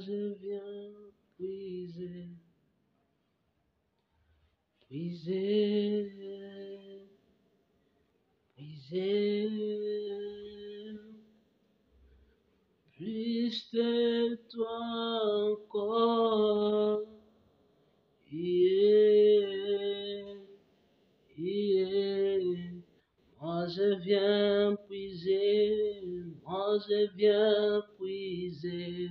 je viens puiser, puiser, puiser, plus de toi encore. Yeah, yeah. Moi je viens puiser, moi je viens puiser,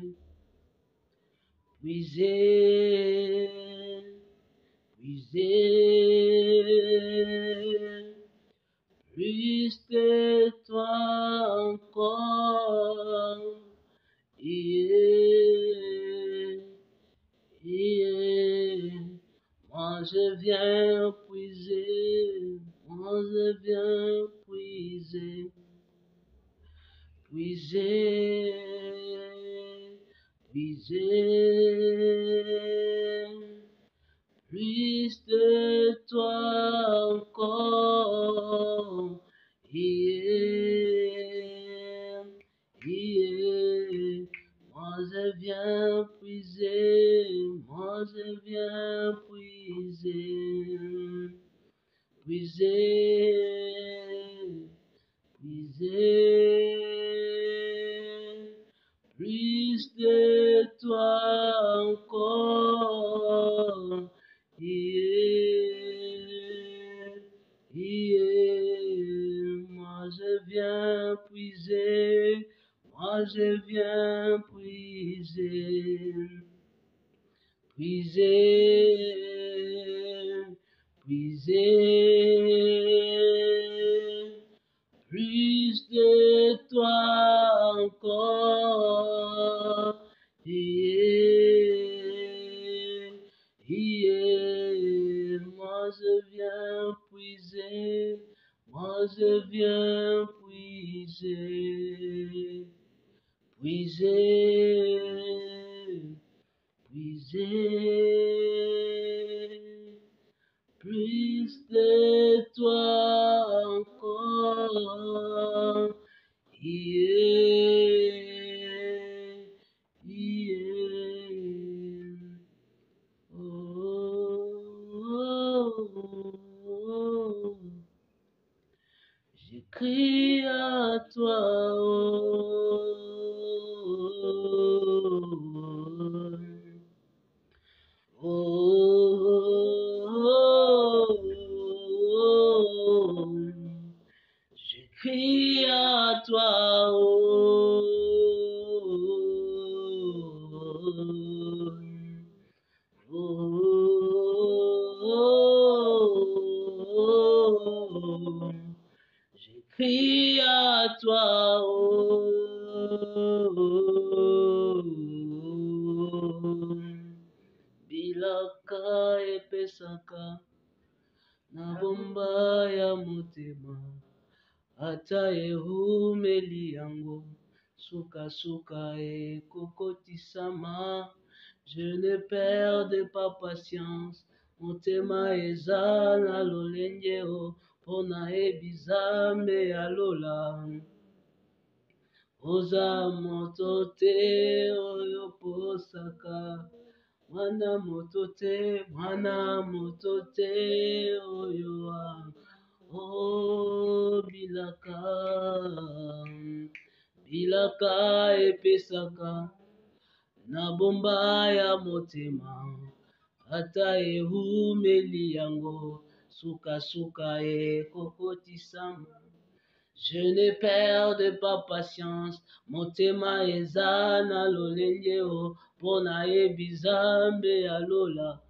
puiser, puiser, plus de toi encore. Yeah, yeah. Moi je viens puiser, moi je viens puiser, puiser, puiser, plus de toi encore. Yeah, yeah. Moi je viens puiser, moi je viens puiser, puiser, puiser, plus de toi encore. Yeah, yeah. Moi je viens puiser, moi je viens puiser, puiser, puiser, plus de toi encore. Yeah, yeah. Moi je viens puiser, moi je viens puiser, puiser, puiser, plus de toi encore. Yeah, yeah. Oh, oh, oh. Je crie à toi, je crie à toi, je crie à toi, bilaka epesaka na bomba ya motema, ata ehumeli yango suka ekokotisama. Je ne perde pas patience, motema eza na lolenge o, mpona ebizambe ya lola. Oza moto te oyo posaka, mwana moto te, mwana moto te oyo oh bilaka, bilaka epesaka na bomba ya motema, ata ehumeli yango suka ekokotisama. Je ne perde pas patience, motema eza na lolenge o, mpona ebizambe ya lola.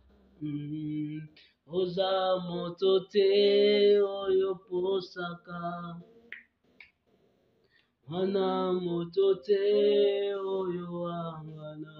Oza moto te oyo posaka, mwana moto te oyo angana.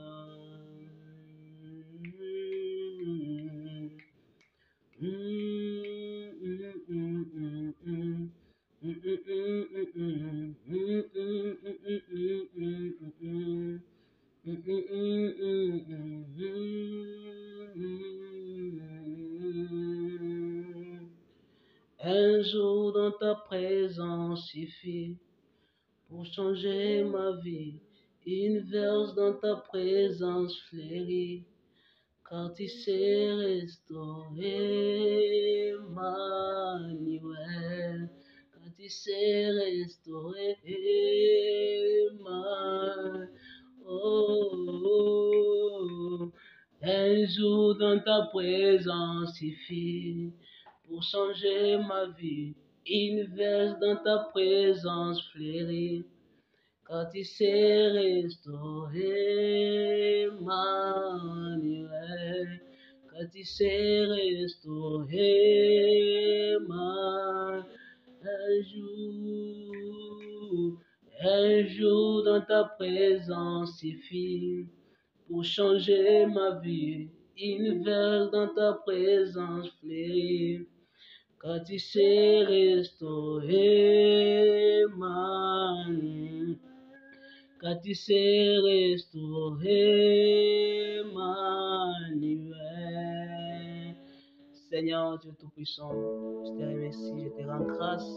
Un jour dans ta présence suffit pour changer ma vie. une verse dans ta présence fleurie, car tu sais restaurer Emmanuel, car tu sais restaurer Emmanuel. Oh, un jour dans ta présence suffit pour changer ma vie, une verse dans ta présence fleurie, car tu sais restaurer Emmanuel, car tu sais restaurer Emmanuel. Un jour dans ta présence suffit pour changer ma vie, une verse dans ta présence fleurie, car tu sais restaurer Emmanuel, car tu sais restaurer Emmanuel. Seigneur Dieu Tout-Puissant, je te remercie, je te rends grâce.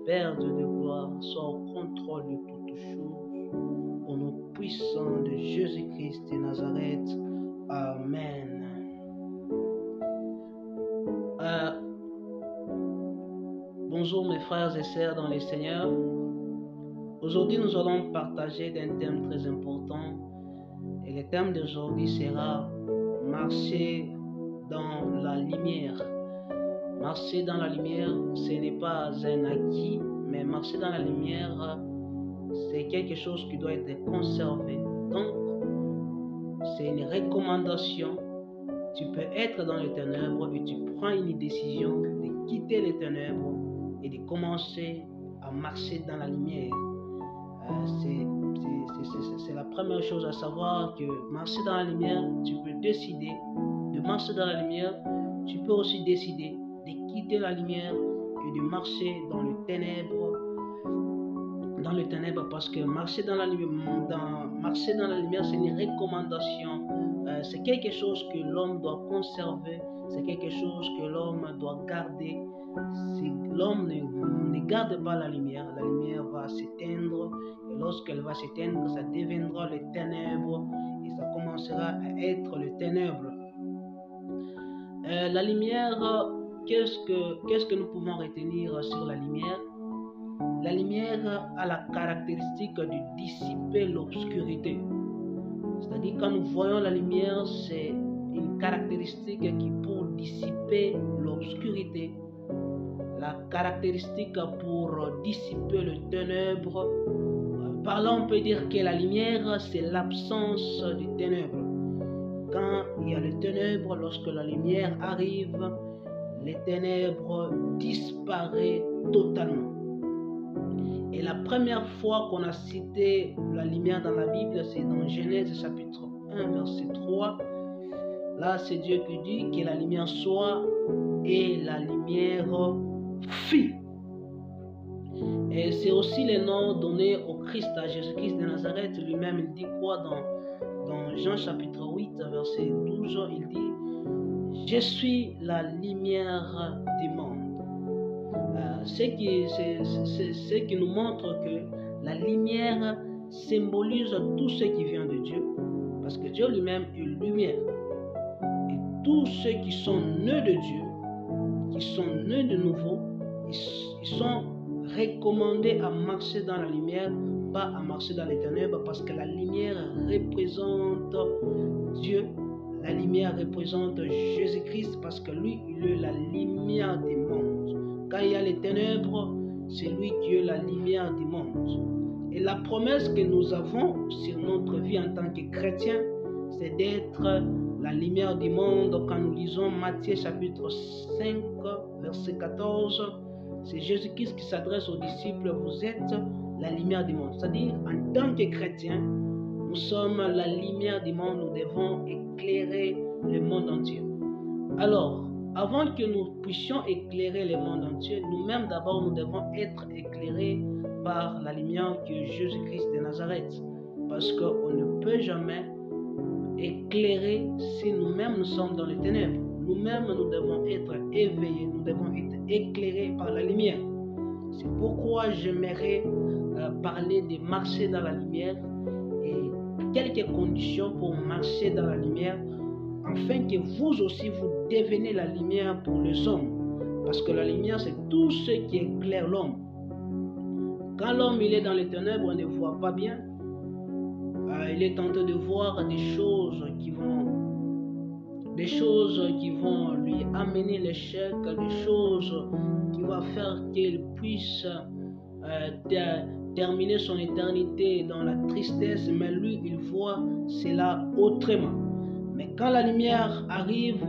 Père Dieu de gloire, sois au contrôle de toutes choses. Au nom puissant de Jésus-Christ de Nazareth. Amen. Bonjour mes frères et sœurs dans le Seigneur. Aujourd'hui, nous allons partager d'un thème très important. Et le thème d'aujourd'hui sera marcher dans la lumière. Marcher dans la lumière, ce n'est pas un acquis, mais marcher dans la lumière, c'est quelque chose qui doit être conservé. Donc, c'est une recommandation. Tu peux être dans les ténèbres et tu prends une décision de quitter les ténèbres et de commencer à marcher dans la lumière. C'est la première chose à savoir, que marcher dans la lumière, tu peux décider de marcher dans la lumière. Tu peux aussi décider de quitter la lumière et de marcher dans les ténèbres. Dans les ténèbres, parce que marcher dans la lumière, c'est une recommandation. C'est quelque chose que l'homme doit conserver. C'est quelque chose que l'homme doit garder. Si l'homme ne garde pas la lumière va s'éteindre. Et lorsqu'elle va s'éteindre, ça deviendra les ténèbres. Et ça commencera à être les ténèbres. La lumière, qu'est-ce que nous pouvons retenir sur la lumière? La lumière a la caractéristique de dissiper l'obscurité. C'est-à-dire, quand nous voyons la lumière, c'est une caractéristique qui pour dissiper l'obscurité. La caractéristique pour dissiper les ténèbres. Par là, on peut dire que la lumière, c'est l'absence des ténèbres. Quand il y a les ténèbres, lorsque la lumière arrive, les ténèbres disparaissent totalement. Et la première fois qu'on a cité la lumière dans la Bible, c'est dans Genèse chapitre 1, verset 3. Là, c'est Dieu qui dit que la lumière soit, et la lumière fut. Et c'est aussi le nom donné au Christ, à Jésus-Christ de Nazareth. Lui-même, il dit quoi dans Jean chapitre 8, verset 12, il dit « Je suis la lumière du monde ». Ce qui nous montre que la lumière symbolise tout ce qui vient de Dieu, parce que Dieu lui-même est lumière. Et tous ceux qui sont nés de Dieu, qui sont nés de nouveau, ils sont recommandés à marcher dans la lumière, pas à marcher dans les ténèbres, parce que la lumière représente Dieu. La lumière représente Jésus-Christ, parce que lui, il est la lumière du monde. Quand il y a les ténèbres, c'est lui qui est la lumière du monde. Et la promesse que nous avons sur notre vie en tant que chrétiens, c'est d'être la lumière du monde. Quand nous lisons Matthieu chapitre 5, verset 14, c'est Jésus-Christ qui s'adresse aux disciples, vous êtes la lumière du monde. C'est-à-dire, en tant que chrétiens, nous sommes la lumière du monde, nous devons éclairer le monde entier. Alors, avant que nous puissions éclairer le monde entier, nous-mêmes d'abord, nous devons être éclairés par la lumière que est Jésus-Christ de Nazareth. Parce qu'on ne peut jamais éclairer si nous-mêmes nous sommes dans les ténèbres. Nous-mêmes, nous devons être éveillés, nous devons être éclairés par la lumière. C'est pourquoi j'aimerais parler de marcher dans la lumière quelques conditions pour marcher dans la lumière, afin que vous aussi vous deveniez la lumière pour les hommes. Parce que la lumière, c'est tout ce qui éclaire l'homme. Quand l'homme il est dans les ténèbres, on ne voit pas bien. Il est tenté de voir des choses qui vont lui amener l'échec, des choses qui vont faire qu'il puisse terminer son éternité dans la tristesse, mais lui, il voit cela autrement. Mais quand la lumière arrive,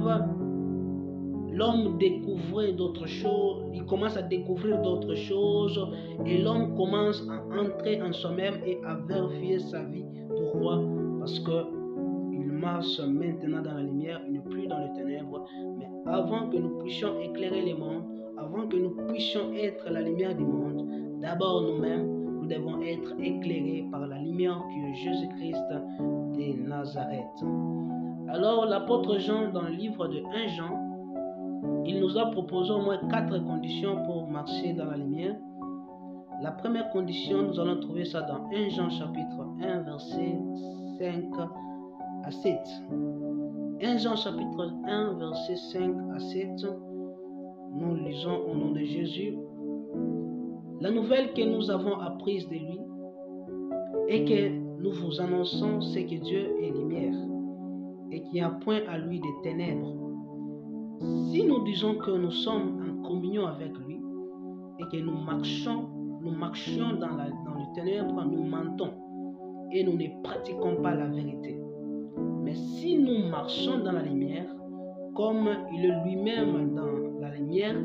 l'homme découvre d'autres choses, il commence à découvrir d'autres choses et l'homme commence à entrer en soi-même et à vérifier sa vie. Pourquoi? Parce qu'il marche maintenant dans la lumière, il n'est plus dans les ténèbres. Mais avant que nous puissions éclairer les mondes, avant que nous puissions être la lumière du monde, d'abord nous-mêmes, nous devons être éclairés par la lumière qui est Jésus-Christ de Nazareth. Alors l'apôtre Jean, dans le livre de 1 Jean, il nous a proposé au moins 4 conditions pour marcher dans la lumière. La première condition, nous allons trouver ça dans 1 Jean chapitre 1, verset 5 à 7. 1 Jean chapitre 1, verset 5 à 7. Nous lisons au nom de Jésus. La nouvelle que nous avons apprise de lui et que nous vous annonçons, c'est que Dieu est lumière et qu'il n'y a point à lui de ténèbres. Si nous disons que nous sommes en communion avec lui et que nous marchions dans les ténèbres, nous mentons et nous ne pratiquons pas la vérité. Mais si nous marchons dans la lumière, comme il est lui-même dans la lumière,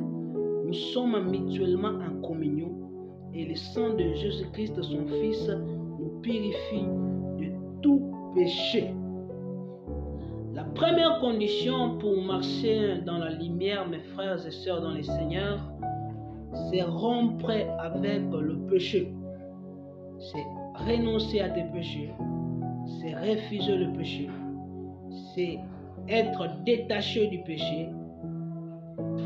nous sommes mutuellement en communion et le sang de Jésus-Christ, son Fils, nous purifie de tout péché. La première condition pour marcher dans la lumière, mes frères et sœurs dans le Seigneur, c'est rompre avec le péché. C'est renoncer à tes péchés. C'est refuser le péché. C'est être détaché du péché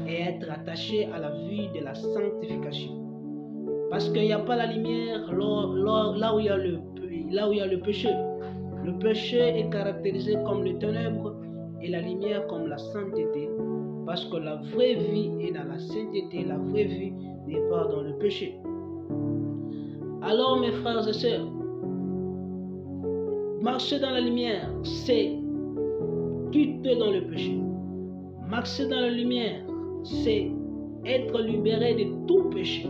et être attaché à la vie de la sanctification. Parce qu'il n'y a pas la lumière là où il y a le péché. Le péché est caractérisé comme les ténèbres et la lumière comme la sainteté. Parce que la vraie vie est dans la sainteté, la vraie vie n'est pas dans le péché. Alors mes frères et sœurs, marcher dans la lumière, c'est quitter dans le péché. Marcher dans la lumière, c'est être libéré de tout péché.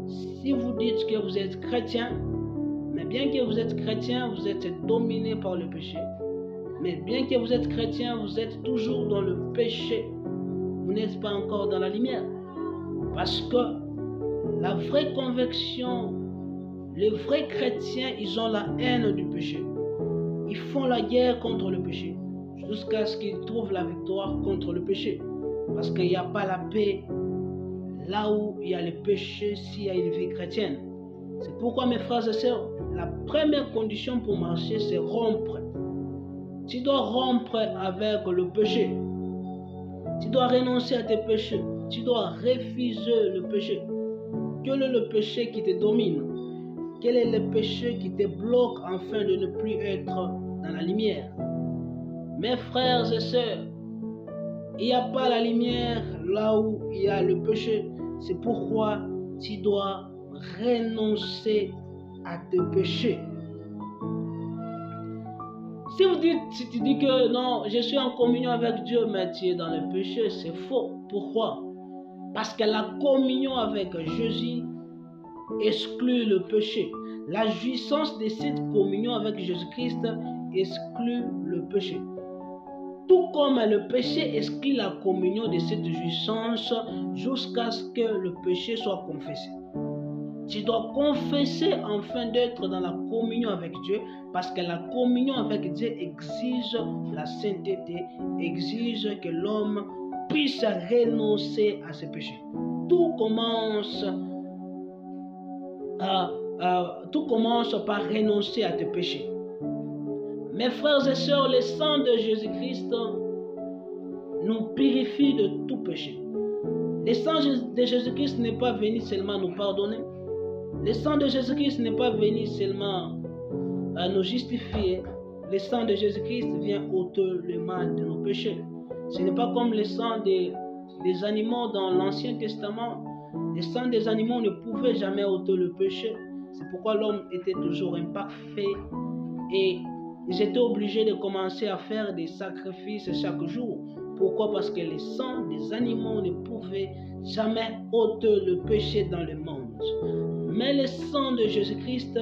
Si vous dites que vous êtes chrétien, mais bien que vous êtes chrétien, vous êtes dominé par le péché. Mais bien que vous êtes chrétien, vous êtes toujours dans le péché. Vous n'êtes pas encore dans la lumière. Parce que la vraie conviction, les vrais chrétiens, ils ont la haine du péché. Ils font la guerre contre le péché jusqu'à ce qu'ils trouvent la victoire contre le péché. Parce qu'il n'y a pas la paix là où il y a le péché s'il y a une vie chrétienne. C'est pourquoi mes frères et sœurs, la première condition pour marcher, c'est rompre. Tu dois rompre avec le péché. Tu dois renoncer à tes péchés. Tu dois refuser le péché. Quel est le péché qui te domine? Quel est le péché qui te bloque afin de ne plus être dans la lumière? Mes frères et sœurs, il n'y a pas la lumière là où il y a le péché. C'est pourquoi tu dois renoncer à tes péchés. Si tu dis que non, je suis en communion avec Dieu, mais tu es dans le péché, c'est faux. Pourquoi? Parce que la communion avec Jésus exclut le péché. La jouissance de cette communion avec Jésus-Christ exclut le péché. Tout comme le péché exclut la communion de cette jouissance jusqu'à ce que le péché soit confessé. Tu dois confesser afin d'être dans la communion avec Dieu, parce que la communion avec Dieu exige la sainteté, exige que l'homme puisse renoncer à ses péchés. Tout commence par renoncer à tes péchés. Mes frères et sœurs, le sang de Jésus-Christ nous purifie de tout péché. Le sang de Jésus-Christ n'est pas venu seulement nous pardonner. Le sang de Jésus-Christ n'est pas venu seulement à nous justifier, le sang de Jésus-Christ vient ôter le mal de nos péchés. Ce n'est pas comme le sang des animaux dans l'Ancien Testament. Le sang des animaux ne pouvait jamais ôter le péché. C'est pourquoi l'homme était toujours imparfait et ils étaient obligés de commencer à faire des sacrifices chaque jour. Pourquoi? Parce que le sang des animaux ne pouvait jamais ôter le péché dans le monde. Mais le sang de Jésus-Christ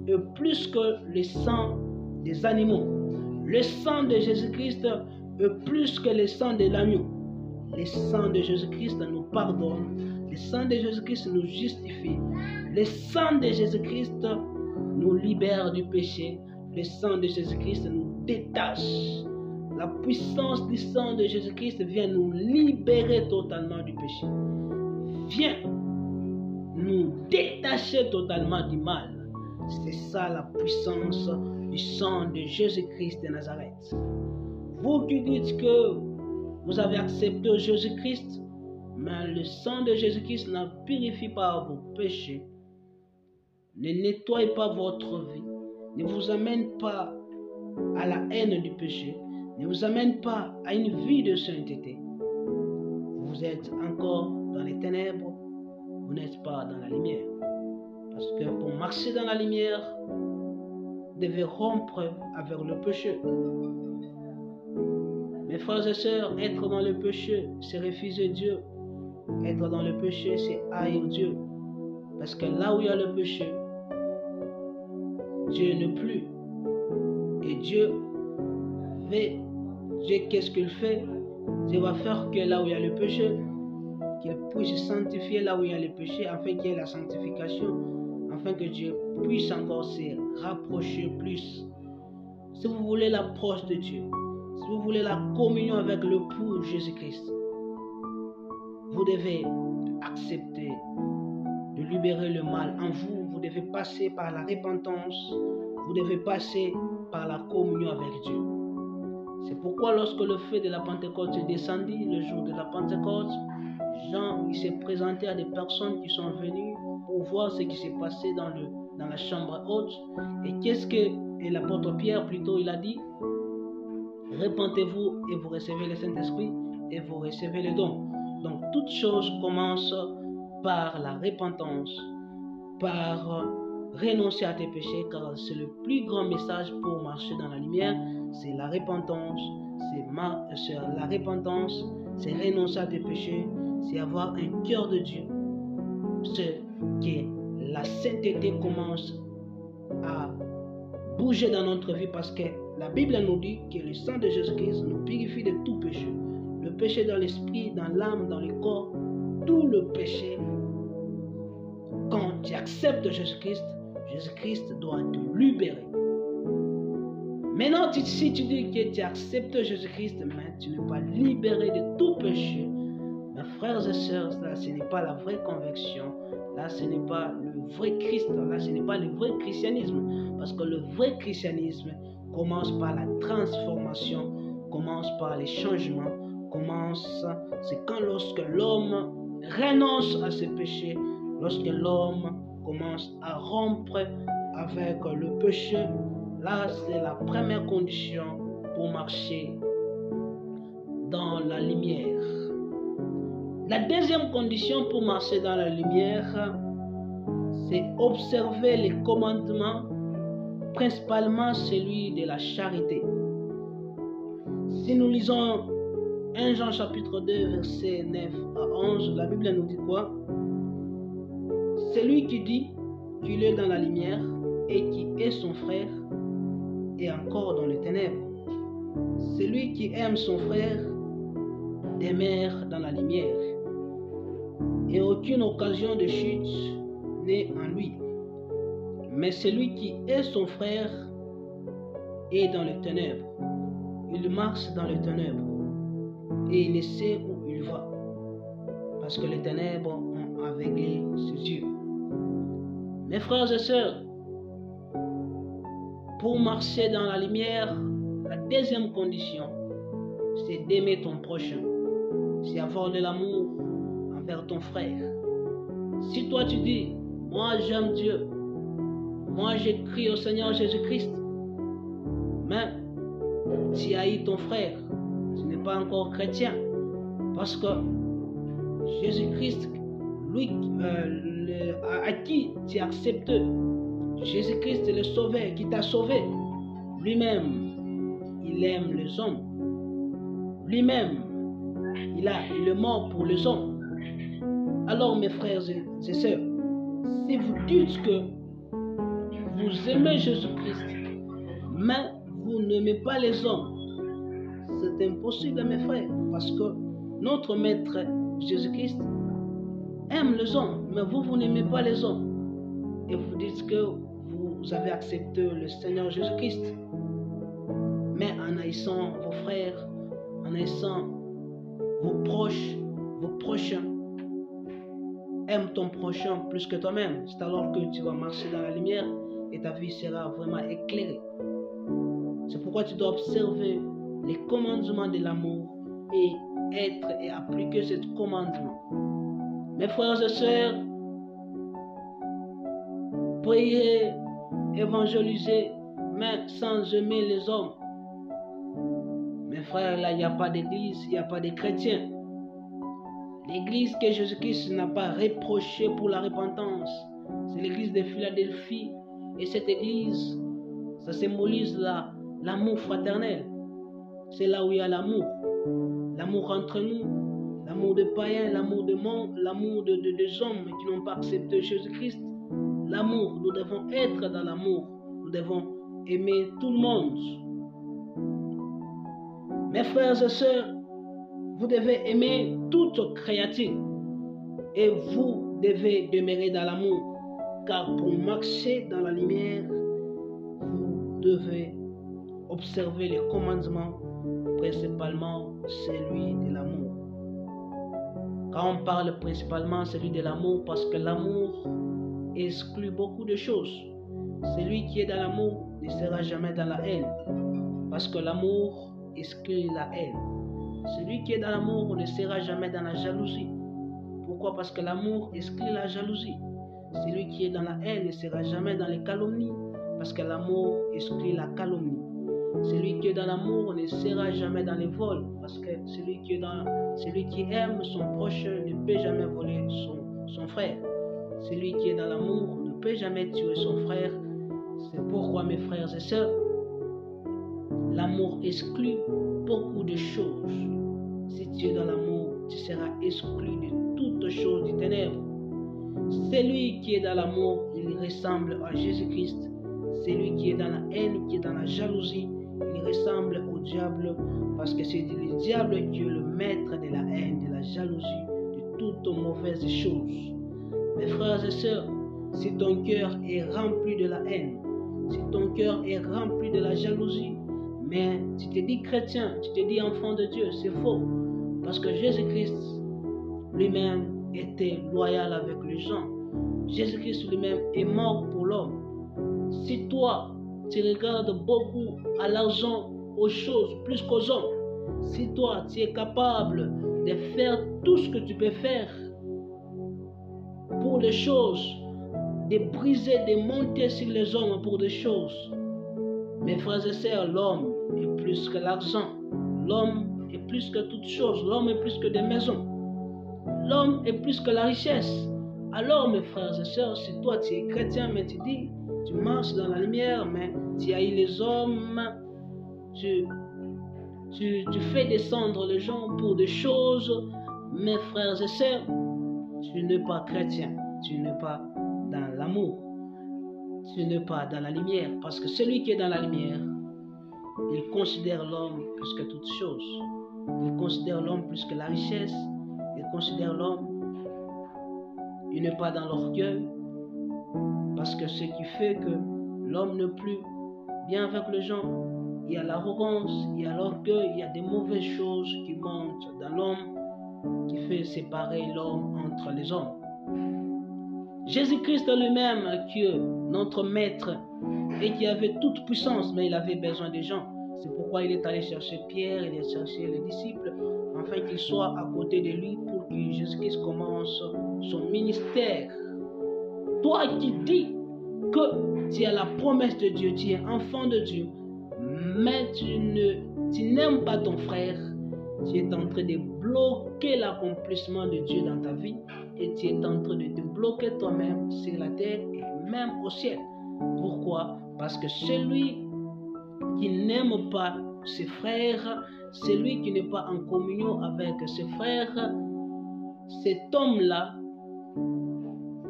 est plus que le sang des animaux. Le sang de Jésus-Christ est plus que le sang de l'agneau. Le sang de Jésus-Christ nous pardonne. Le sang de Jésus-Christ nous justifie. Le sang de Jésus-Christ nous libère du péché. Le sang de Jésus-Christ nous détache. La puissance du sang de Jésus-Christ vient nous libérer totalement du péché. Vient nous détacher totalement du mal. C'est ça la puissance du sang de Jésus-Christ de Nazareth. Vous qui dites que vous avez accepté Jésus-Christ, mais le sang de Jésus-Christ ne purifie pas vos péchés, ne nettoie pas votre vie, ne vous amène pas à la haine du péché, ne vous amène pas à une vie de sainteté. Vous êtes encore dans les ténèbres, vous n'êtes pas dans la lumière. Parce que pour marcher dans la lumière, vous devez rompre avec le péché. Mes frères et sœurs, être dans le péché, c'est refuser Dieu. Être dans le péché, c'est haïr Dieu. Parce que là où il y a le péché, Dieu n'est plus. Et Dieu qu'est-ce qu'il fait? Dieu va faire que là où il y a le péché, qu'il puisse sanctifier là où il y a le péché, afin qu'il y ait la sanctification, afin que Dieu puisse encore se rapprocher plus. Si vous voulez l'approche de Dieu, si vous voulez la communion avec le pour Jésus-Christ, vous devez accepter de libérer le mal en vous. Vous devez passer par la repentance. Vous devez passer par la communion avec Dieu. C'est pourquoi lorsque le feu de la Pentecôte est descendu, le jour de la Pentecôte, Jean il s'est présenté à des personnes qui sont venues pour voir ce qui s'est passé dans la chambre haute. Et qu'est-ce que l'apôtre Pierre plutôt il a dit? Repentez-vous et vous recevez le Saint-Esprit et vous recevez le don. Donc toute chose commence par la repentance, par renoncer à tes péchés, car c'est le plus grand message pour marcher dans la lumière, c'est la repentance, c'est la repentance, c'est renoncer à tes péchés, c'est avoir un cœur de Dieu. C'est que la sainteté commence à bouger dans notre vie parce que la Bible nous dit que le sang de Jésus-Christ nous purifie de tout péché. Le péché dans l'esprit, dans l'âme, dans le corps, tout le péché. Quand tu acceptes Jésus-Christ, Jésus-Christ doit te libérer. Maintenant, si tu dis que tu acceptes Jésus-Christ, mais tu n'es pas libéré de tout péché, mes frères et sœurs, là, ce n'est pas la vraie conversion. Là, ce n'est pas le vrai Christ. Là, ce n'est pas le vrai christianisme. Parce que le vrai christianisme commence par la transformation, commence par les changements, c'est quand lorsque l'homme renonce à ses péchés, lorsque l'homme commence à rompre avec le péché, là, c'est la première condition pour marcher dans la lumière. La deuxième condition pour marcher dans la lumière, c'est observer les commandements, principalement celui de la charité. Si nous lisons 1 Jean chapitre 2, versets 9 à 11, la Bible nous dit quoi? Celui qui dit qu'il est dans la lumière et qui est son frère est encore dans les ténèbres. Celui qui aime son frère demeure dans la lumière et aucune occasion de chute n'est en lui. Mais celui qui est son frère est dans les ténèbres. Il marche dans les ténèbres et il ne sait où il va parce que les ténèbres ont aveuglé ses yeux. Mes frères et sœurs, pour marcher dans la lumière, la deuxième condition, c'est d'aimer ton prochain. C'est avoir de l'amour envers ton frère. Si toi tu dis, moi j'aime Dieu, moi j'écris au Seigneur Jésus-Christ, mais tu haïs ton frère, tu n'es pas encore chrétien. Parce que Jésus-Christ, lui, à qui tu acceptes, Jésus-Christ est le sauveur qui t'a sauvé. Lui-même, il aime les hommes. Lui-même, il est mort pour les hommes. Alors, mes frères et sœurs, si vous dites que vous aimez Jésus-Christ, mais vous n'aimez pas les hommes, c'est impossible, mes frères, parce que notre Maître Jésus-Christ aime les hommes, mais vous n'aimez pas les hommes. Et vous dites que vous avez accepté le Seigneur Jésus-Christ. Mais en haïssant vos frères, en haïssant vos prochains, aime ton prochain plus que toi-même. C'est alors que tu vas marcher dans la lumière et ta vie sera vraiment éclairée. C'est pourquoi tu dois observer les commandements de l'amour et être et appliquer ces commandements. Mes frères et sœurs, priez, évangéliser, mais sans aimer les hommes. Mes frères, là, il n'y a pas d'église, il n'y a pas de chrétiens. L'église que Jésus-Christ n'a pas reprochée pour la repentance, c'est l'église de Philadelphie. Et cette église, ça symbolise l'amour fraternel. C'est là où il y a l'amour. L'amour entre nous, l'amour des païens, l'amour des mondes, l'amour des hommes qui n'ont pas accepté Jésus-Christ. L'amour, nous devons être dans l'amour. Nous devons aimer tout le monde. Mes frères et sœurs, vous devez aimer toute créature et vous devez demeurer dans l'amour, car pour marcher dans la lumière, vous devez observer les commandements, principalement celui de l'amour. Quand on parle principalement celui de l'amour, parce que l'amour exclut beaucoup de choses. Celui qui est dans l'amour ne sera jamais dans la haine, parce que l'amour exclut la haine. Celui qui est dans l'amour ne sera jamais dans la jalousie. Pourquoi? Parce que l'amour exclut la jalousie. Celui qui est dans la haine ne sera jamais dans les calomnies, parce que l'amour exclut la calomnie. Celui qui est dans l'amour ne sera jamais dans les vols, parce que celui qui aime son prochain ne peut jamais voler son frère. Celui qui est dans l'amour ne peut jamais tuer son frère. C'est pourquoi, mes frères et sœurs, l'amour exclut beaucoup de choses. Si tu es dans l'amour, tu seras exclu de toutes choses du ténèbre. Celui qui est dans l'amour, il ressemble à Jésus-Christ. Celui qui est dans la haine, qui est dans la jalousie, il ressemble au diable, parce que c'est le diable qui est le maître de la haine, de la jalousie, de toutes mauvaises choses. Mes frères et sœurs, si ton cœur est rempli de la haine, si ton cœur est rempli de la jalousie, mais tu te dis chrétien, tu te dis enfant de Dieu, c'est faux. Parce que Jésus-Christ lui-même était loyal avec les gens. Jésus-Christ lui-même est mort pour l'homme. Si toi, tu regardes beaucoup à l'argent, aux choses, plus qu'aux hommes, si toi, tu es capable de faire tout ce que tu peux faire pour les choses, de briser, de monter sur les hommes pour des choses, mes frères et sœurs, l'homme est plus que l'argent. L'homme est plus que toute chose. L'homme est plus que des maisons. L'homme est plus que la richesse. Alors, mes frères et sœurs, si toi tu es chrétien, mais tu dis, tu marches dans la lumière, mais tu haïs les hommes, tu fais descendre les gens pour des choses, mes frères et sœurs, tu n'es pas chrétien. Tu n'es pas dans l'amour. Tu n'es pas dans la lumière, parce que celui qui est dans la lumière, il considère l'homme plus que toute chose. Il considère l'homme plus que la richesse. Il considère l'homme, il n'est pas dans l'orgueil, parce que ce qui fait que l'homme n'est plus bien avec les gens, il y a l'arrogance, il y a l'orgueil, il y a des mauvaises choses qui montent dans l'homme, qui fait séparer l'homme entre les hommes. Jésus-Christ lui-même, qui est notre maître et qui avait toute puissance, mais il avait besoin des gens. C'est pourquoi il est allé chercher Pierre, il est allé chercher les disciples, afin qu'ils soient à côté de lui pour que Jésus-Christ commence son ministère. Toi qui dis que tu as la promesse de Dieu, tu es enfant de Dieu, mais tu n'aimes pas ton frère, tu es en train de bloquer l'accomplissement de Dieu dans ta vie et tu es en train de te bloquer toi-même sur la terre et même au ciel. Pourquoi? Parce que celui qui n'aime pas ses frères, celui qui n'est pas en communion avec ses frères, cet homme-là,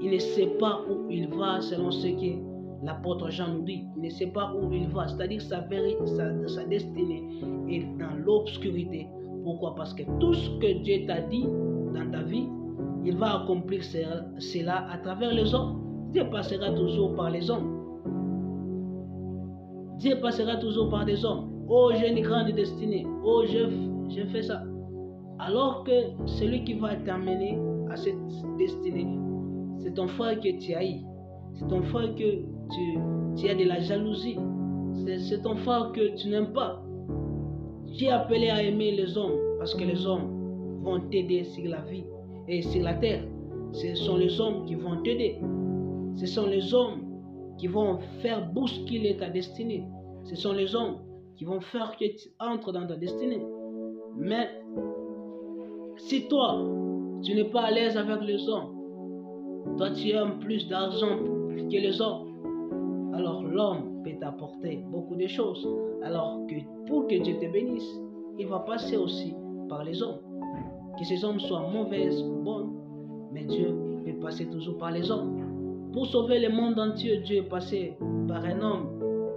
il ne sait pas où il va selon ce que l'apôtre Jean nous dit. Il ne sait pas où il va, c'est-à-dire sa destinée est dans l'obscurité. Pourquoi? Parce que tout ce que Dieu t'a dit dans ta vie, il va accomplir cela à travers les hommes. Dieu passera toujours par les hommes. Dieu passera toujours par des hommes. Oh, j'ai une grande destinée. Oh, j'ai fait ça. Alors que celui qui va t'amener à cette destinée, c'est ton frère que tu haïs. C'est ton frère que tu as de la jalousie. C'est ton frère que tu n'aimes pas. Tu es appelé à aimer les hommes parce que les hommes vont t'aider sur la vie et sur la terre. Ce sont les hommes qui vont t'aider. Ce sont les hommes qui vont faire bousculer ta destinée. Ce sont les hommes qui vont faire que tu entres dans ta destinée. Mais si toi, tu n'es pas à l'aise avec les hommes, toi tu aimes plus d'argent que les hommes, alors l'homme peut t'apporter beaucoup de choses. Alors que pour que Dieu te bénisse, il va passer aussi par les hommes. Que ces hommes soient mauvaises ou bonnes, mais Dieu peut passer toujours par les hommes. Pour sauver le monde entier, Dieu est passé par un homme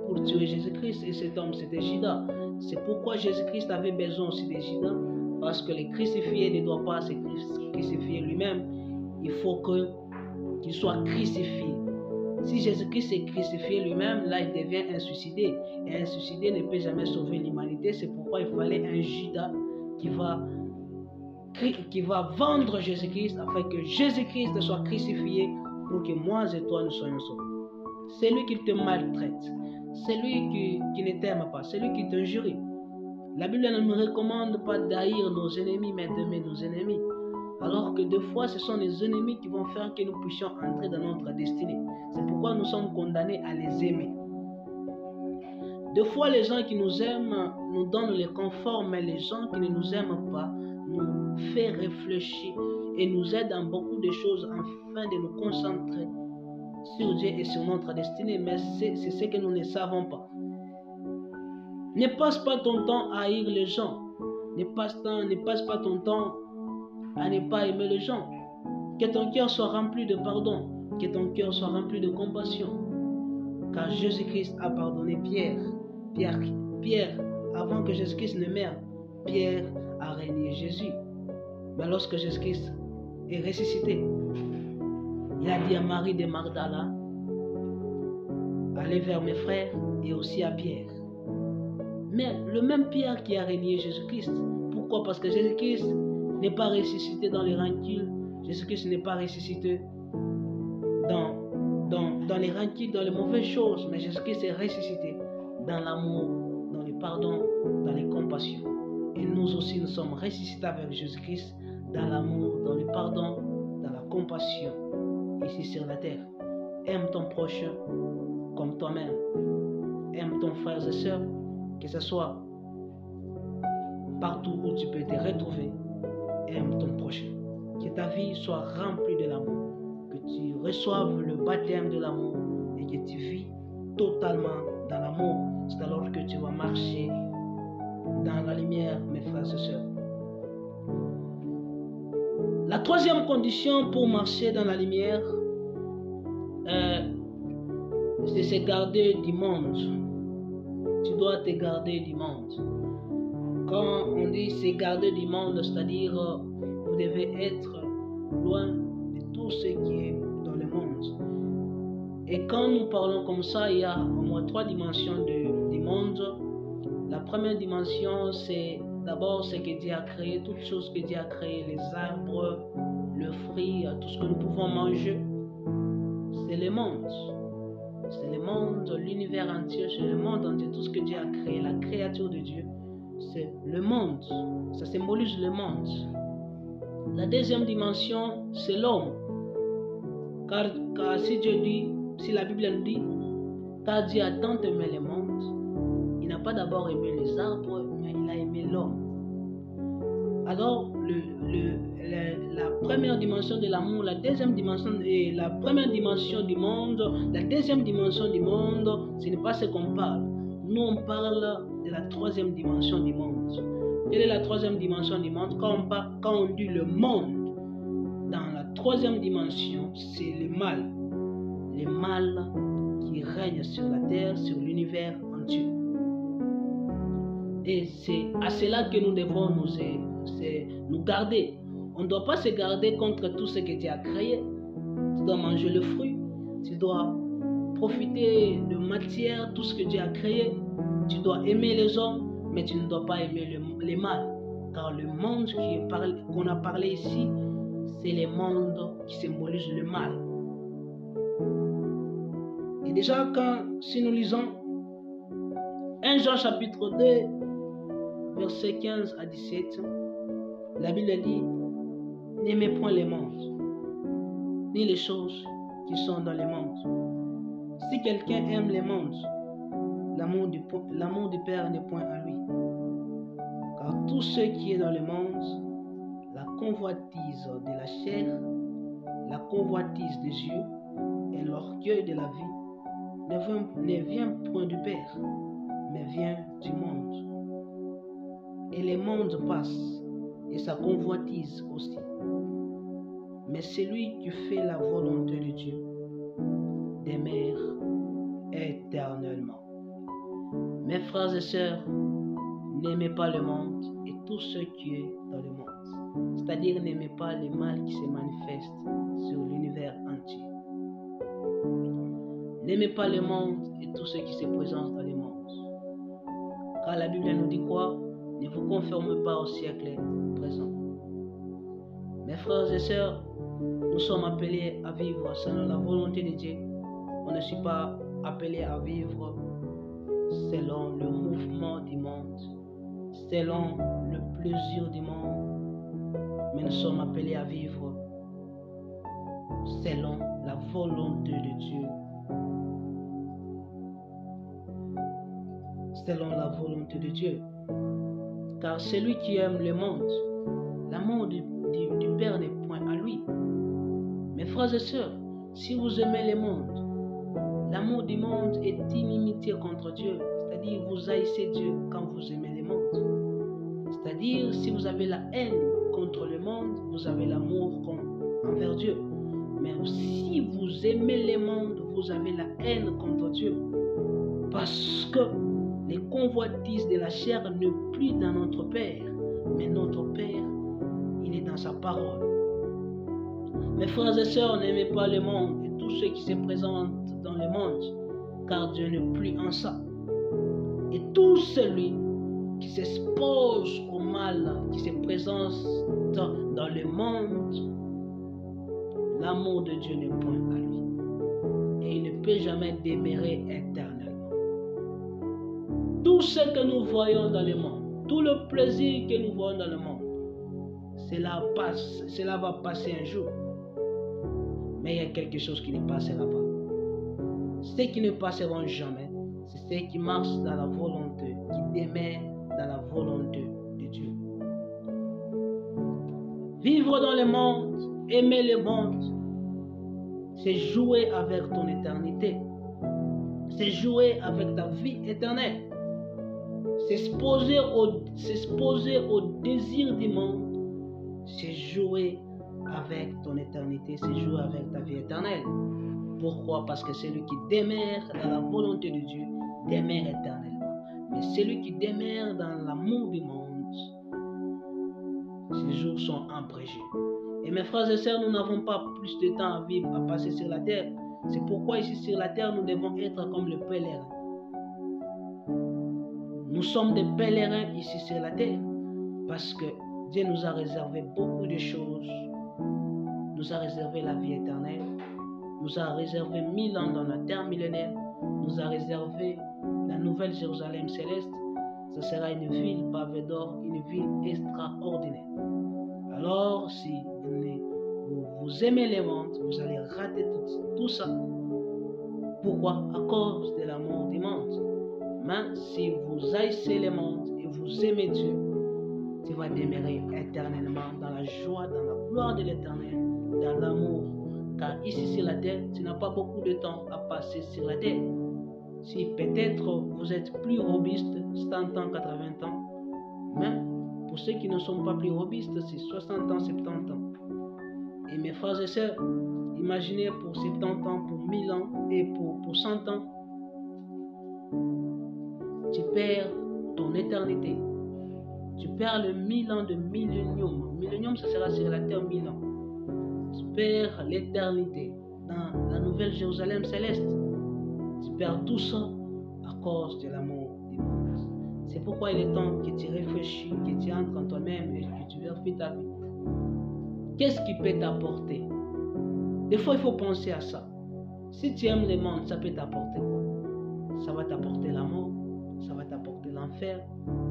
pour tuer Jésus-Christ, et cet homme c'était Judas. C'est pourquoi Jésus-Christ avait besoin aussi de Judas, parce que le crucifié ne doit pas se crucifier lui-même. Il faut qu'il soit crucifié. Si Jésus-Christ s'est crucifié lui-même, là il devient un suicidé. Et un suicidé ne peut jamais sauver l'humanité. C'est pourquoi il fallait un Judas qui va vendre Jésus-Christ afin que Jésus-Christ soit crucifié pour que moi et toi nous soyons sauvés. C'est lui qui te maltraite. C'est lui qui ne t'aime pas. C'est lui qui t'injurie. La Bible ne nous recommande pas d'haïr nos ennemis, mais d'aimer nos ennemis. Alors que des fois, ce sont les ennemis qui vont faire que nous puissions entrer dans notre destinée. C'est pourquoi nous sommes condamnés à les aimer. Des fois, les gens qui nous aiment nous donnent le confort, mais les gens qui ne nous aiment pas nous font réfléchir et nous aident dans beaucoup de choses afin de nous concentrer sur Dieu et sur notre destinée. Mais c'est ce que nous ne savons pas. Ne passe pas ton temps à haïr les gens. Ne passe pas ton temps à ne pas aimer les gens. Que ton cœur soit rempli de pardon. Que ton cœur soit rempli de compassion. Car Jésus-Christ a pardonné Pierre. Pierre, avant que Jésus-Christ ne meure, Pierre a renié Jésus. Mais lorsque Jésus-Christ est ressuscité, il a dit à Marie de Magdala, allez vers mes frères et aussi à Pierre. Mais le même Pierre qui a renié Jésus-Christ. Pourquoi? Parce que Jésus-Christ n'est pas ressuscité dans les rancunes. Jésus-Christ n'est pas ressuscité dans les rancunes, dans les mauvaises choses. Mais Jésus-Christ est ressuscité dans l'amour, dans le pardon, dans les compassions. Et nous aussi, nous sommes ressuscités avec Jésus-Christ dans l'amour, dans le pardon, dans la compassion, ici sur la terre. Aime ton prochain comme toi-même. Aime ton frère et soeur, que ce soit partout où tu peux te retrouver. Aime ton prochain. Que ta vie soit remplie de l'amour. Que tu reçoives le baptême de l'amour et que tu vis totalement dans l'amour. C'est alors que tu vas marcher dans la lumière, mes frères et sœurs. La troisième condition pour marcher dans la lumière, c'est se garder du monde. Tu dois te garder du monde. Quand on dit se garder du monde, c'est-à-dire vous devez être loin de tout ce qui est dans le monde. Et quand nous parlons comme ça, il y a au moins 3 dimensions du monde. La première dimension, c'est d'abord ce que Dieu a créé, toutes choses que Dieu a créées, les arbres, le fruit, tout ce que nous pouvons manger. C'est le monde. C'est le monde, l'univers entier, c'est le monde entier, tout ce que Dieu a créé, la créature de Dieu, c'est le monde. Ça symbolise le monde. La deuxième dimension, c'est l'homme. Car si Dieu dit, si la Bible nous dit, car Dieu a tant aimé le monde, il n'a pas d'abord aimé les arbres, mais il a aimé l'homme. Alors, la première dimension de l'amour, la deuxième dimension, et la première dimension du monde, la deuxième dimension du monde, ce n'est pas ce qu'on parle. Nous, on parle de la troisième dimension du monde. Quelle est la troisième dimension du monde? Quand on dit le monde, dans la troisième dimension, c'est le mal. Le mal qui règne sur la terre, sur l'univers entier. Et c'est à cela que nous devons nous garder. On ne doit pas se garder contre tout ce que Dieu a créé. Tu dois manger le fruit. Tu dois profiter de matière, tout ce que Dieu a créé. Tu dois aimer les hommes, mais tu ne dois pas aimer le mal. Car le monde qu'on a parlé ici, c'est le monde qui symbolise le mal. Et déjà, si nous lisons 1 Jean chapitre 2, versets 15 à 17, la Bible dit: n'aimez point le monde, ni les choses qui sont dans le monde. Si quelqu'un aime le monde, l'amour du Père n'est point en lui. Car tout ce qui est dans le monde, la convoitise de la chair, la convoitise des yeux et l'orgueil de la vie ne vient point du Père, mais vient du monde. Et le monde passe, et sa convoitise aussi. Mais celui qui fait la volonté de Dieu demeure éternellement. Mes frères et sœurs, n'aimez pas le monde et tout ce qui est dans le monde. C'est-à-dire, n'aimez pas le mal qui se manifeste sur l'univers entier. N'aimez pas le monde et tout ce qui se présente dans le monde. Car la Bible nous dit quoi? Ne vous conformez pas au siècle présent. Mes frères et sœurs, nous sommes appelés à vivre selon la volonté de Dieu. On ne suit pas appelés à vivre selon le mouvement du monde, selon le plaisir du monde, mais nous sommes appelés à vivre selon la volonté de Dieu. Selon la volonté de Dieu. Car celui qui aime le monde, l'amour du Père n'est point à lui. Mes frères et sœurs, si vous aimez le monde, l'amour du monde est inimitié contre Dieu. C'est-à-dire, vous haïssez Dieu quand vous aimez le monde. C'est-à-dire, si vous avez la haine contre le monde, vous avez l'amour envers Dieu. Mais si vous aimez le monde, vous avez la haine contre Dieu. Parce que les convoitises de la chair ne plus dans notre Père, mais notre Père, il est dans sa parole. Mes frères et sœurs, n'aimez pas le monde et tout ce qui se présente dans le monde, car Dieu n'est plus en ça. Et tout celui qui s'expose au mal, qui se présente dans le monde, l'amour de Dieu n'est point à lui. Et il ne peut jamais demeurer éternellement. Tout ce que nous voyons dans le monde, tout le plaisir que nous voyons dans le monde, cela va passer un jour. Mais il y a quelque chose qui ne passera pas. Ceux qui ne passeront jamais, c'est ceux qui marchent dans la volonté, qui demeurent dans la volonté de Dieu. Vivre dans le monde, aimer le monde, c'est jouer avec ton éternité. C'est jouer avec ta vie éternelle. S'exposer au désir du monde, c'est jouer avec ton éternité, c'est jouer avec ta vie éternelle. Pourquoi? Parce que celui qui demeure dans la volonté de Dieu demeure éternellement. Mais celui qui demeure dans l'amour du monde, ses jours sont abrégés. Et mes frères et sœurs, nous n'avons pas plus de temps à vivre, à passer sur la terre. C'est pourquoi ici sur la terre, nous devons être comme le pèlerin. Nous sommes des pèlerins ici sur la terre parce que Dieu nous a réservé beaucoup de choses. Nous a réservé la vie éternelle. Nous a réservé 1000 ans dans la terre millénaire. Nous a réservé la nouvelle Jérusalem céleste. Ce sera une ville pavée d'or, une ville extraordinaire. Alors, si vous aimez les mondes, vous allez rater tout ça. Pourquoi? À cause de l'amour du monde. Mais si vous haïssez le monde et vous aimez Dieu, tu vas demeurer éternellement dans la joie, dans la gloire de l'Éternel, dans l'amour. Car ici sur la terre, tu n'as pas beaucoup de temps à passer sur la terre. Si peut-être vous êtes plus robuste, 100 ans, 80 ans, mais pour ceux qui ne sont pas plus robustes, c'est 60 ans, 70 ans. Et mes frères et sœurs, imaginez pour 70 ans, pour 1000 ans et pour 100 ans, tu perds ton éternité. Tu perds le 1000 ans de millénium. Millénium, ça sera sur la terre 1000 ans. Tu perds l'éternité dans la nouvelle Jérusalem céleste. Tu perds tout ça à cause de l'amour du monde. C'est pourquoi il est temps que tu réfléchis, que tu entres en toi-même et que tu vérifies ta vie. Qu'est-ce qui peut t'apporter? Des fois, il faut penser à ça. Si tu aimes le monde, ça peut t'apporter quoi? Ça va t'apporter la mort, ça va t'apporter l'enfer,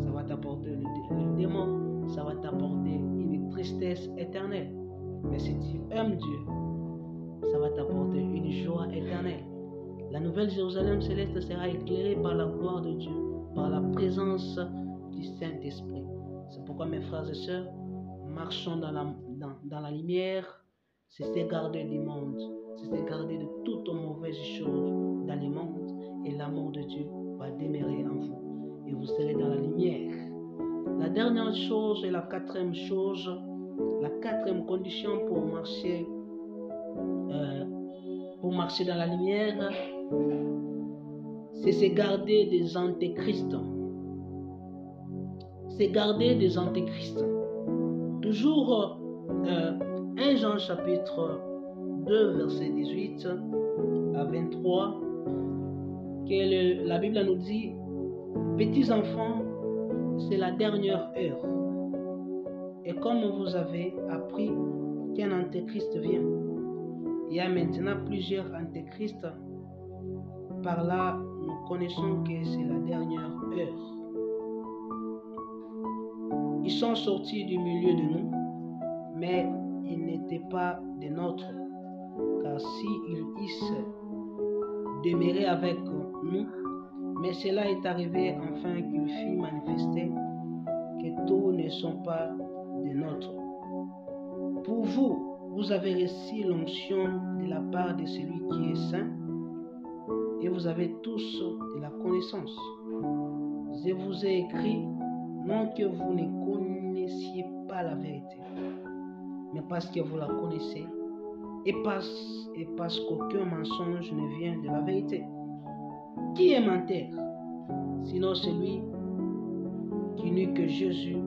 ça va t'apporter le démon, ça va t'apporter une tristesse éternelle. Mais si tu aimes Dieu, ça va t'apporter une joie éternelle. La nouvelle Jérusalem céleste sera éclairée par la gloire de Dieu, par la présence du Saint-Esprit. C'est pourquoi mes frères et sœurs, marchons dans la lumière, c'est s'égarder du monde, c'est s'égarder de toutes mauvaises choses dans le monde, et l'amour de Dieu va demeurer en vous, et vous serez dans la lumière. La dernière chose et la quatrième chose, la quatrième condition pour marcher dans la lumière, c'est s'égarder des antéchrists. S'égarder des antéchrists. Toujours 1 Jean chapitre 2 verset 18 à 23 que la Bible nous dit: petits enfants, c'est la dernière heure. Et comme vous avez appris qu'un antéchrist vient, il y a maintenant plusieurs antéchrists. Par là, nous connaissons que c'est la dernière heure. Ils sont sortis du milieu de nous, mais ils n'étaient pas des nôtres. Car s'ils eussent demeuré avec nous, mais cela est arrivé afin qu'il fût manifesté que tous ne sont pas des nôtres. Pour vous, vous avez reçu l'onction de la part de celui qui est saint, et vous avez tous de la connaissance. Je vous ai écrit, non que vous ne connaissiez pas la vérité, mais parce que vous la connaissez, et parce qu'aucun mensonge ne vient de la vérité. Qui est menteur, sinon celui qui n'eut que Jésus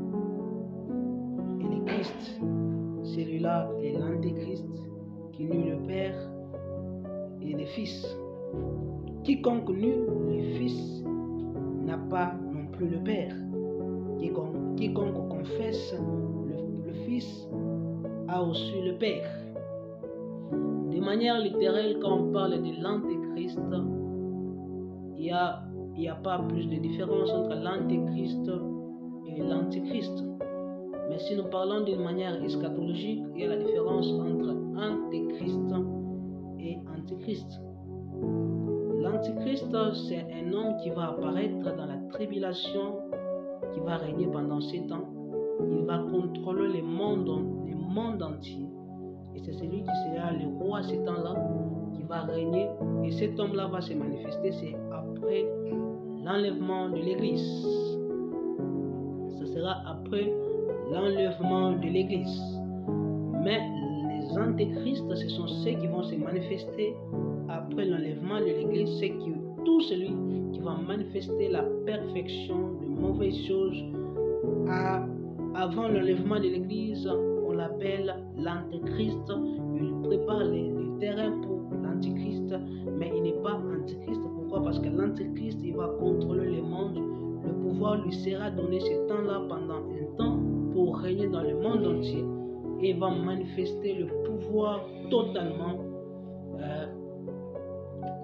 et le Christ? Celui-là est l'antéchrist qui n'eut le Père et le Fils. Quiconque n'eut le Fils n'a pas non plus le Père. Quiconque confesse le Fils a aussi le Père. De manière littérale, quand on parle de l'antéchrist, il n'y a pas plus de différence entre l'antéchrist et l'antichrist. Mais si nous parlons d'une manière eschatologique, il y a la différence entre antéchrist et antichrist. L'antichrist, c'est un homme qui va apparaître dans la tribulation, qui va régner pendant 7 ans. Il va contrôler le monde entier. Et c'est celui qui sera le roi à ce temps-là, qui va régner. Et cet homme-là va se manifester, c'est après l'enlèvement de l'Église. Ce sera après l'enlèvement de l'Église. Mais les antéchrists, ce sont ceux qui vont se manifester après l'enlèvement de l'Église. C'est tout celui qui va manifester la perfection de mauvaises choses avant l'enlèvement de l'Église. On l'appelle l'antéchrist. Il prépare le terrain pour l'antéchrist, mais il n'est pas antéchrist. Pourquoi? Parce que l'antéchrist, il va contrôler le monde. Le pouvoir lui sera donné ce temps-là pendant un temps pour régner dans le monde entier. Et il va manifester le pouvoir totalement.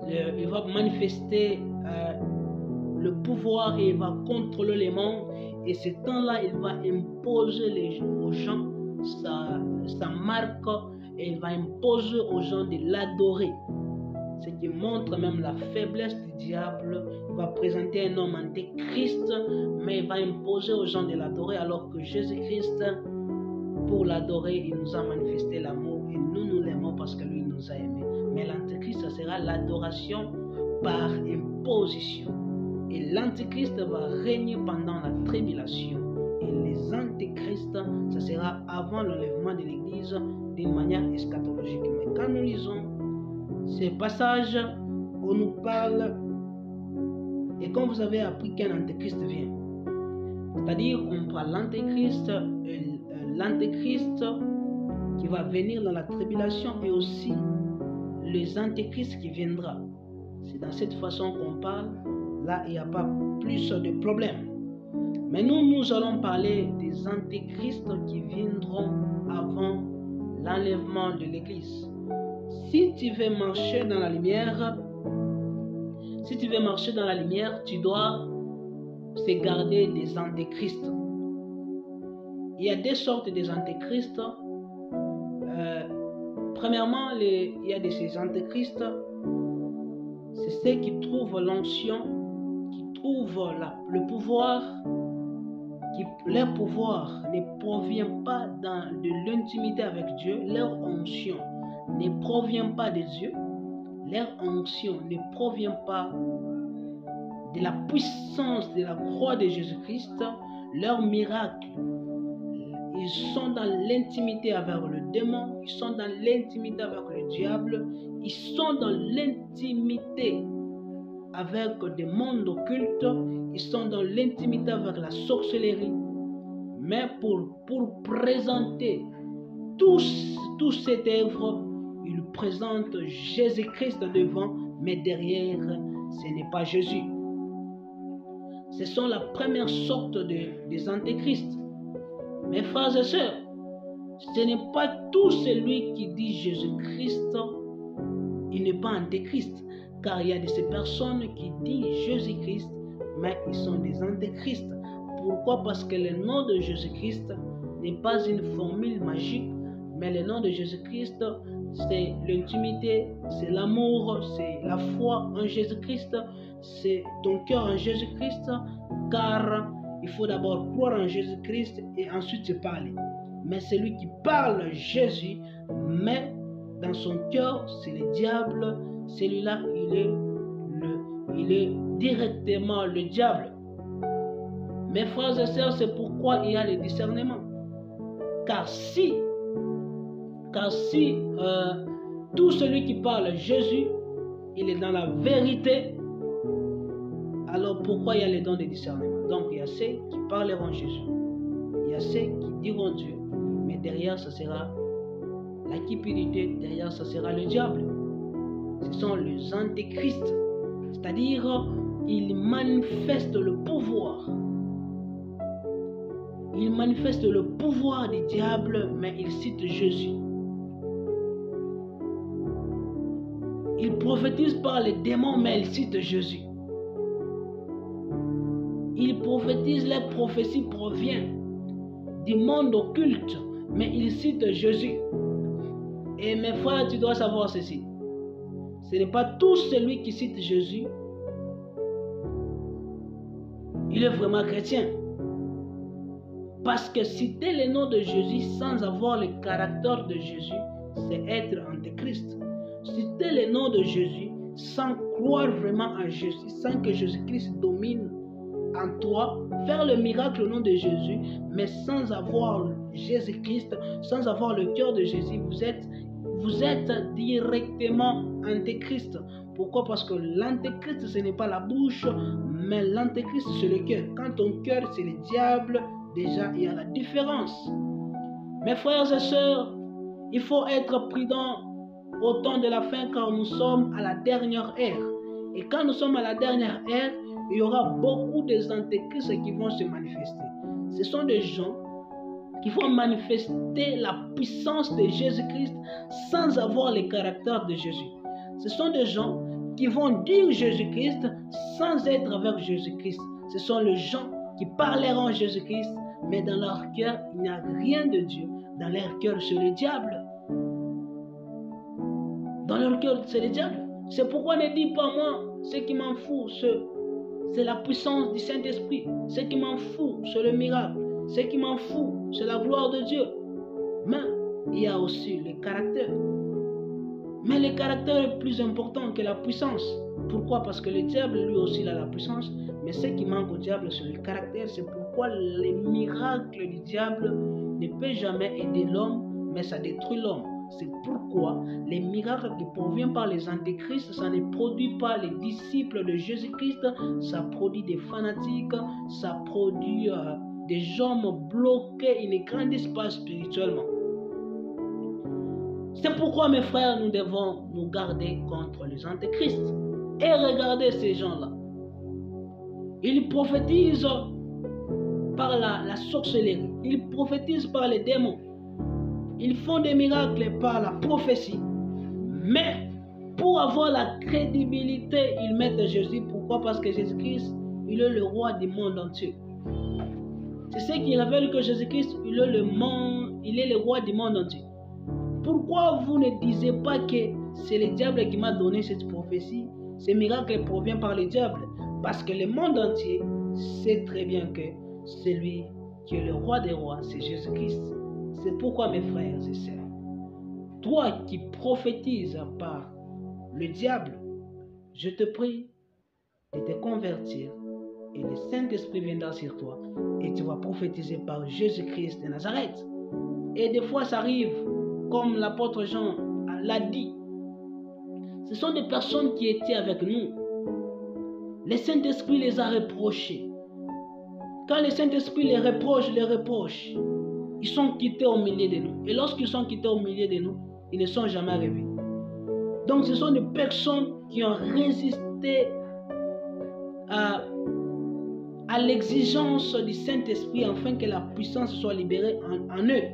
Il va manifester le pouvoir et il va contrôler le monde. Et ce temps-là, il va imposer aux gens sa marque et il va imposer aux gens de l'adorer. ce qui montre même la faiblesse du diable. Il va présenter un homme antéchrist, mais il va imposer aux gens de l'adorer, alors que Jésus-Christ, pour l'adorer, il nous a manifesté l'amour et nous l'aimons parce que lui nous a aimés. Mais l'antéchrist, ça sera l'adoration par imposition. Et l'antéchrist va régner pendant la tribulation. Et les antéchrists, ça sera avant l'enlèvement de l'Église d'une manière eschatologique. Mais quand nous lisons ces passages, on nous parle, et quand vous avez appris qu'un antéchrist vient, c'est-à-dire on prend l'antéchrist qui va venir dans la tribulation et aussi les antéchrists qui viendra. C'est dans cette façon qu'on parle. Là, il n'y a pas plus de problème. Mais nous allons parler des antéchrists qui viendront avant l'enlèvement de l'Église. Si tu veux marcher dans la lumière, tu dois se garder des antéchrists. Il y a deux sortes des antéchrists. Premièrement, il y a de ces antéchrists, c'est ceux qui trouvent l'onction, qui trouvent le pouvoir, leur pouvoir ne provient pas de l'intimité avec Dieu, leur onction ne provient pas de Dieu, leur onction ne provient pas de la puissance de la croix de Jésus-Christ, leur miracle. Ils sont dans l'intimité avec le démon, ils sont dans l'intimité avec le diable, ils sont dans l'intimité avec des mondes occultes, ils sont dans l'intimité avec la sorcellerie. Mais pour présenter toute cette œuvre, ils présentent Jésus-Christ devant, mais derrière, ce n'est pas Jésus. Ce sont la première sorte des antéchrists. Mes frères et sœurs, ce n'est pas tout celui qui dit Jésus-Christ, il n'est pas antéchrist, car il y a de ces personnes qui disent Jésus-Christ, mais ils sont des antéchrists. Pourquoi? Parce que le nom de Jésus-Christ n'est pas une formule magique, mais le nom de Jésus-Christ, c'est l'intimité, c'est l'amour, c'est la foi en Jésus-Christ, c'est ton cœur en Jésus-Christ, car il faut d'abord croire en Jésus-Christ et ensuite se parler. Mais celui qui parle Jésus, mais dans son cœur, c'est le diable. Celui-là, il est directement le diable. Mes frères et sœurs, c'est pourquoi il y a le discernement. Car si tout celui qui parle Jésus, il est dans la vérité, alors pourquoi il y a le don de discernement? Donc il y a ceux qui parleront Jésus, il y a ceux qui diront Dieu, mais derrière ce sera la cupidité, derrière ce sera le diable. Ce sont les antéchrists, c'est-à-dire ils manifestent le pouvoir. Ils manifestent le pouvoir du diable, mais ils citent Jésus. Ils prophétisent par les démons, mais ils citent Jésus. Ils prophétisent, les prophéties proviennent du monde occulte, mais ils citent Jésus. Et mes frères, tu dois savoir ceci. Ce n'est pas tout celui qui cite Jésus, il est vraiment chrétien. Parce que citer le nom de Jésus sans avoir le caractère de Jésus, c'est être antéchrist. Citer le nom de Jésus sans croire vraiment en Jésus, sans que Jésus-Christ domine en toi, faire le miracle au nom de Jésus, mais sans avoir Jésus-Christ, sans avoir le cœur de Jésus, vous êtes directement antéchrist. Pourquoi? Parce que l'antéchrist, ce n'est pas la bouche, mais l'antéchrist, c'est le cœur. Quand ton cœur, c'est le diable, déjà, il y a la différence. Mes frères et sœurs, il faut être prudent au temps de la fin, car nous sommes à la dernière ère. Et quand nous sommes à la dernière ère, il y aura beaucoup des antéchrists qui vont se manifester. Ce sont des gens qui vont manifester la puissance de Jésus-Christ sans avoir le caractère de Jésus. Ce sont des gens qui vont dire Jésus-Christ sans être avec Jésus-Christ. Ce sont les gens qui parleront Jésus-Christ, mais dans leur cœur, il n'y a rien de Dieu. Dans leur cœur, c'est le diable. Dans leur cœur, c'est le diable. C'est pourquoi ne dis pas moi, ce qui m'en fout, c'est la puissance du Saint-Esprit. Ce qui m'en fout, c'est le miracle. Ce qui m'en fout, c'est la gloire de Dieu. Mais il y a aussi le caractère. Mais le caractère est plus important que la puissance. Pourquoi? Parce que le diable, lui aussi, il a la puissance. Mais ce qui manque au diable, c'est le caractère. C'est pourquoi les miracles du diable ne peuvent jamais aider l'homme, mais ça détruit l'homme. C'est pourquoi les miracles qui proviennent par les antéchrists, ça ne produit pas les disciples de Jésus-Christ, ça produit des fanatiques, ça produit des hommes bloqués, ils ne grandissent pas spirituellement. C'est pourquoi, mes frères, nous devons nous garder contre les antéchrists. Et regardez ces gens-là. Ils prophétisent par la sorcellerie, ils prophétisent par les démons. Ils font des miracles par la prophétie. Mais pour avoir la crédibilité, ils mettent Jésus. Pourquoi? Parce que Jésus-Christ, il est le roi du monde entier. C'est ce qui révèle que Jésus-Christ, il est le roi du monde entier. Pourquoi vous ne disiez pas que c'est le diable qui m'a donné cette prophétie? Ces miracles proviennent par le diable. Parce que le monde entier sait très bien que celui qui est le roi des rois, c'est Jésus-Christ. C'est pourquoi, mes frères et sœurs, toi qui prophétises par le diable, je te prie de te convertir et le Saint-Esprit viendra sur toi et tu vas prophétiser par Jésus-Christ de Nazareth. Et des fois, ça arrive, comme l'apôtre Jean l'a dit. Ce sont des personnes qui étaient avec nous. Le Saint-Esprit les a reprochés. Quand le Saint-Esprit les reproche, ils sont quittés au milieu de nous. Et lorsqu'ils sont quittés au milieu de nous, ils ne sont jamais revenus. Donc ce sont des personnes qui ont résisté à l'exigence du Saint-Esprit afin que la puissance soit libérée en eux.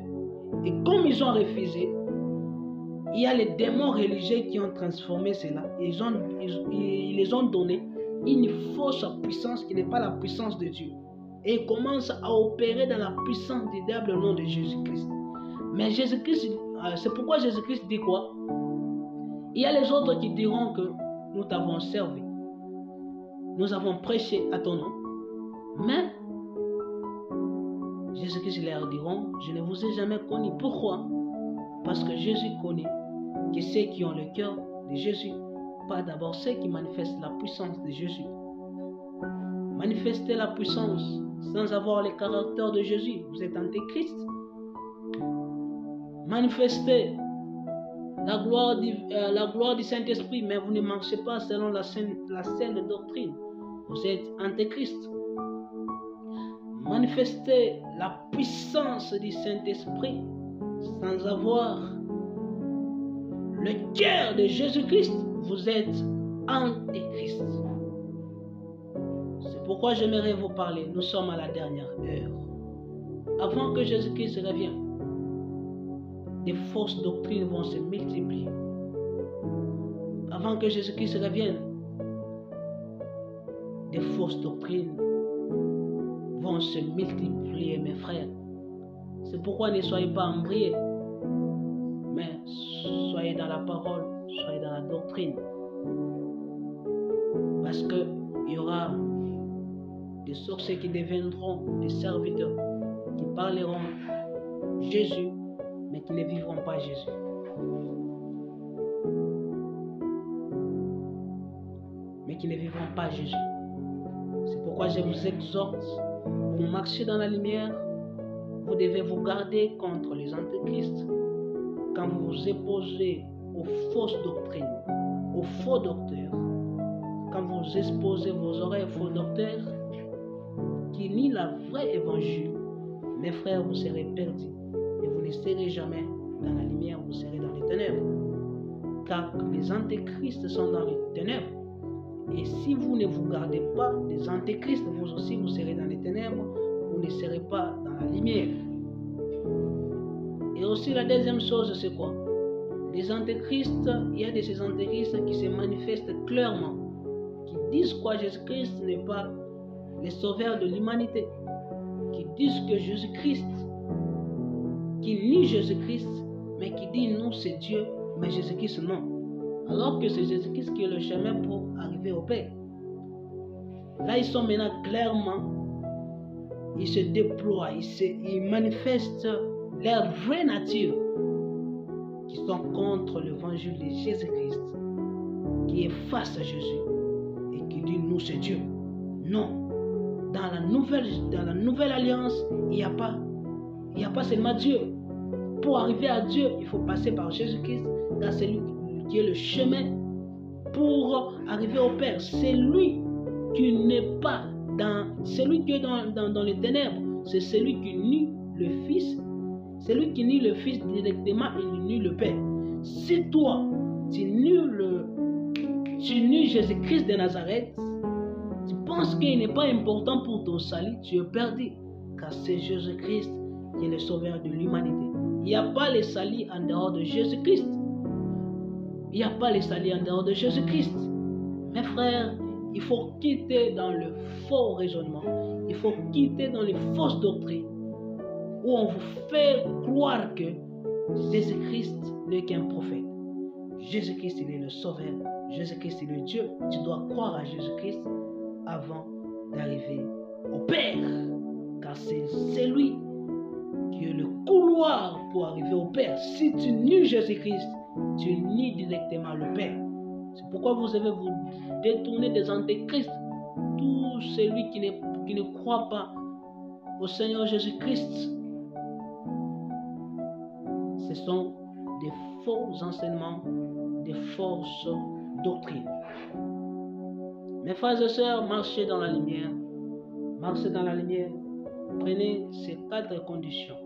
Et comme ils ont refusé, il y a les démons religieux qui ont transformé cela. Ils les ont donné une fausse puissance qui n'est pas la puissance de Dieu. Et ils commencent à opérer dans la puissance du diable au nom de Jésus-Christ. Mais Jésus-Christ, c'est pourquoi Jésus-Christ dit quoi? Il y a les autres qui diront que nous t'avons servi. Nous avons prêché à ton nom. Mais Jésus-Christ leur diront, je ne vous ai jamais connu. Pourquoi? Parce que Jésus connaît que ceux qui ont le cœur de Jésus, pas d'abord ceux qui manifestent la puissance de Jésus. Manifester la puissance sans avoir le caractère de Jésus, vous êtes antéchrist. Manifester la gloire du Saint-Esprit, mais vous ne marchez pas selon la saine doctrine, vous êtes antéchrist. Manifester la puissance du Saint-Esprit sans avoir le cœur de Jésus-Christ, vous êtes antéchrist. C'est pourquoi j'aimerais vous parler. Nous sommes à la dernière heure. Avant que Jésus-Christ revienne, des fausses doctrines vont se multiplier. Avant que Jésus-Christ revienne, des fausses doctrines vont se multiplier, mes frères. C'est pourquoi ne soyez pas embrouillés, mais soyez dans la parole, soyez dans la doctrine. Parce qu'il y aura des sorciers qui deviendront des serviteurs, qui parleront Jésus, mais qui ne vivront pas Jésus. Mais qui ne vivront pas Jésus. C'est pourquoi je vous exhorte, pour marcher dans la lumière, vous devez vous garder contre les antéchrists. Quand vous vous opposez aux fausses doctrines, aux faux docteurs, quand vous exposez vos oreilles aux faux docteurs qui nient la vraie évangile, mes frères, vous serez perdus et vous ne serez jamais dans la lumière, vous serez dans les ténèbres. Car les antéchrists sont dans les ténèbres. Et si vous ne vous gardez pas des antéchrists, vous aussi vous serez dans les ténèbres, vous ne serez pas dans la lumière. Et aussi la deuxième chose, c'est quoi? Les antéchrists, il y a de ces antéchrists qui se manifestent clairement, qui disent quoi? Jésus-Christ n'est pas le sauveur de l'humanité, qui disent que Jésus-Christ, qui nie Jésus-Christ, mais qui dit nous c'est Dieu, mais Jésus-Christ non. Alors que c'est Jésus-Christ qui est le chemin pour arriver au Père. Là, ils sont maintenant clairement, ils se déploient, ils manifestent leur vraie nature, qui sont contre l'évangile de Jésus-Christ, qui est face à Jésus et qui dit nous c'est Dieu. Non. Dans la nouvelle alliance, il n'y a pas seulement Dieu. Pour arriver à Dieu, il faut passer par Jésus-Christ, car c'est lui qui est le chemin pour arriver au Père. C'est lui qui n'est pas celui qui est dans les ténèbres, c'est celui qui nie le Fils. C'est lui qui nie le Fils directement et il nie le Père. Si toi, tu nies Jésus-Christ de Nazareth, tu penses qu'il n'est pas important pour ton salut, tu es perdu. Car c'est Jésus-Christ qui est le sauveur de l'humanité. Il n'y a pas le salut en dehors de Jésus-Christ. Il n'y a pas le salut en dehors de Jésus-Christ. Mes frères, il faut quitter dans le faux raisonnement. Il faut quitter dans les fausses doctrines où on vous fait croire que Jésus-Christ n'est qu'un prophète. Jésus-Christ, il est le sauveur. Jésus-Christ, il est Dieu. Tu dois croire à Jésus-Christ avant d'arriver au Père. Car c'est lui qui est le couloir pour arriver au Père. Si tu nies Jésus-Christ, tu nies directement le Père. C'est pourquoi vous devez vous détourner des antéchrists. Tout celui qui ne croit pas au Seigneur Jésus-Christ, ce sont des faux enseignements, des fausses doctrines. Mes frères et sœurs, marchez dans la lumière. Marchez dans la lumière. Prenez ces 4 conditions.